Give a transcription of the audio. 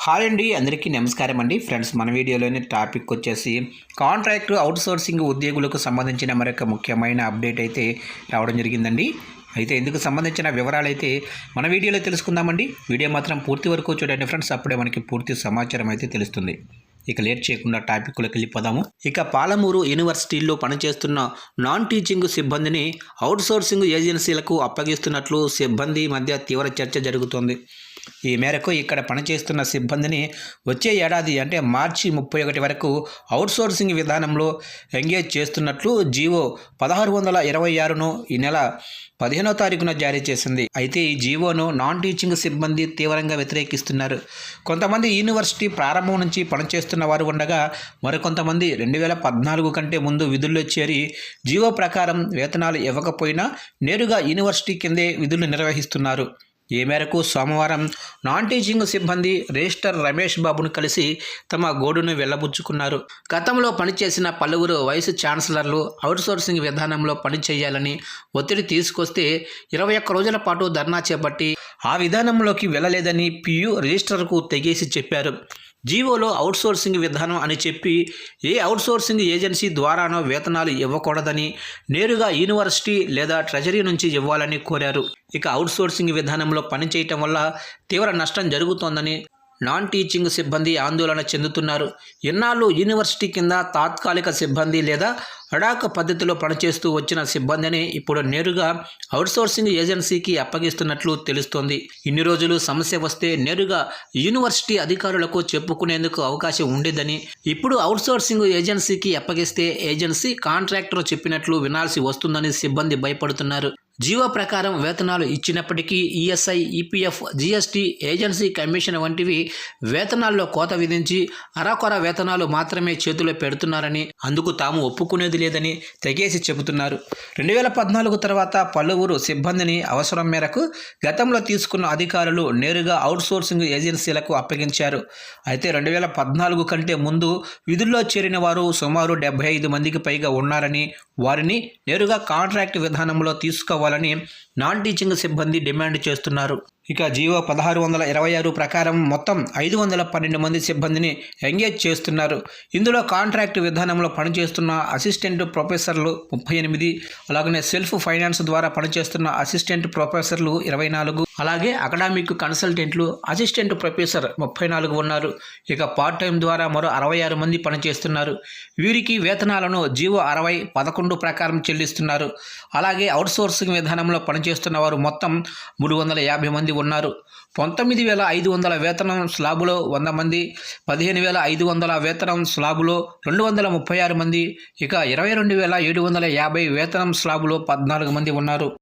Hi అండి, అందరికీ నమస్కారం అండి. ఫ్రెండ్స్, మన వీడియోలోని టాపిక్ వచ్చేసి కాంట్రాక్ట్ అవుట్సోర్సింగ్ ఉద్యోగులకు సంబంధించిన మరొక ముఖ్యమైన అప్డేట్ అయితే రావడం జరిగిందండి. అయితే ఇందుకు సంబంధించిన వివరాలు అయితే మన వీడియోలో తెలుసుకుందామండి. వీడియో మాత్రం పూర్తి వరకు చూడండి ఫ్రెండ్స్, అప్పుడే మనకి పూర్తి సమాచారం అయితే తెలుస్తుంది. ఇక లేట్ చేయకుండా టాపిక్లోకి వెళ్ళిపోదాము. ఇక పాలమూరు యూనివర్సిటీల్లో పనిచేస్తున్న నాన్ టీచింగ్ సిబ్బందిని అవుట్సోర్సింగ్ ఏజెన్సీలకు అప్పగిస్తున్నట్లు సిబ్బంది మధ్య తీవ్ర చర్చ జరుగుతోంది. ఈ మేరకు ఇక్కడ పనిచేస్తున్న సిబ్బందిని వచ్చే ఏడాది అంటే మార్చి 31 వరకు అవుట్సోర్సింగ్ విధానంలో ఎంగేజ్ చేస్తున్నట్లు జీవో 1626ను ఈ నెల 15వ తారీఖున జారీ చేసింది. అయితే ఈ జీవోను నాన్ టీచింగ్ సిబ్బంది తీవ్రంగా వ్యతిరేకిస్తున్నారు. కొంతమంది యూనివర్సిటీ ప్రారంభం నుంచి పనిచేస్తున్న వారు ఉండగా మరికొంతమంది 2014 కంటే ముందు విధుల్లో చేరి జీవో ప్రకారం వేతనాలు ఇవ్వకపోయినా నేరుగా యూనివర్సిటీ కిందే విధులు నిర్వహిస్తున్నారు. ఈ మేరకు సోమవారం నాన్ టీచింగ్ సిబ్బంది రిజిస్టర్ రమేష్ బాబును కలిసి తమ గోడును వెళ్లబుచ్చుకున్నారు. గతంలో పనిచేసిన పలువురు వైస్ ఛాన్సలర్లు అవుట్సోర్సింగ్ విధానంలో పనిచేయాలని ఒత్తిడి తీసుకొస్తే 21 రోజుల పాటు ధర్నా చేపట్టి ఆ విధానంలోకి వెళ్లలేదని పియు రిజిస్టర్కు తెగేసి చెప్పారు. జీవోలో అవుట్సోర్సింగ్ విధానం అని చెప్పి ఏ అవుట్సోర్సింగ్ ఏజెన్సీ ద్వారానో వేతనాలు ఇవ్వకూడదని, నేరుగా యూనివర్సిటీ లేదా ట్రెజరీ నుంచి ఇవ్వాలని కోరారు. ఇక అవుట్సోర్సింగ్ విధానంలో పనిచేయటం వల్ల తీవ్ర నష్టం జరుగుతోందని నాన్ టీచింగ్ సిబ్బంది ఆందోళన చెందుతున్నారు. ఇన్నాళ్ళు యూనివర్సిటీ కింద తాత్కాలిక సిబ్బంది లేదా అడాక పద్ధతిలో పనిచేస్తూ వచ్చిన సిబ్బందిని ఇప్పుడు నేరుగా అవుట్సోర్సింగ్ ఏజెన్సీకి అప్పగిస్తున్నట్లు తెలుస్తోంది. ఇన్ని రోజులు సమస్య వస్తే నేరుగా యూనివర్సిటీ అధికారులకు చెప్పుకునేందుకు అవకాశం ఉండేదని, ఇప్పుడు అవుట్సోర్సింగ్ ఏజెన్సీకి అప్పగిస్తే ఏజెన్సీ కాంట్రాక్టర్ చెప్పినట్లు వినాల్సి వస్తుందని సిబ్బంది భయపడుతున్నారు. జీవో ప్రకారం వేతనాలు ఇచ్చినప్పటికీ ESI, EPF, GST, agency commission వంటివి వేతనాల్లో కోత విధించి అరాకొర వేతనాలు మాత్రమే చేతిలో పెడుతున్నారని, అందుకు తాము ఒప్పుకునేది లేదని తెగేసి చెబుతున్నారు. 2014 తర్వాత పలువురు సిబ్బందిని అవసరం మేరకు గతంలో తీసుకున్న అధికారులు నేరుగా అవుట్సోర్సింగ్ ఏజెన్సీలకు అప్పగించారు. అయితే 2014 కంటే ముందు విధుల్లో చేరిన వారు సుమారు 75 మందికి పైగా ఉన్నారని, వారిని నేరుగా కాంట్రాక్ట్ విధానంలో తీసుకోవాలని నాన్ టీచింగ్ సిబ్బంది డిమాండ్ చేస్తున్నారు. ఇక జీవో 1626 ప్రకారం మొత్తం 512 మంది సిబ్బందిని ఎంగేజ్ చేస్తున్నారు. ఇందులో కాంట్రాక్ట్ విధానంలో పనిచేస్తున్న అసిస్టెంట్ ప్రొఫెసర్లు 38, అలాగనే సెల్ఫ్ ఫైనాన్స్ ద్వారా పనిచేస్తున్న అసిస్టెంట్ ప్రొఫెసర్లు 24, అలాగే అకాడమిక్ కన్సల్టెంట్లు, అసిస్టెంట్ ప్రొఫెసర్ 34 ఉన్నారు. ఇక పార్ట్ టైం ద్వారా మరో 66 మంది పనిచేస్తున్నారు. వీరికి వేతనాలను జీవో 60(11) ప్రకారం చెల్లిస్తున్నారు. అలాగే అవుట్సోర్సింగ్ విధానంలో పనిచేస్తున్న వారు మొత్తం 350 మంది ఉన్నారు. 19,500 వేతనం స్లాబులో 100 మంది, 15,500 వేతనం స్లాబులో 236 మంది, ఇక 22,750 వేతనం స్లాబులో 14 మంది ఉన్నారు.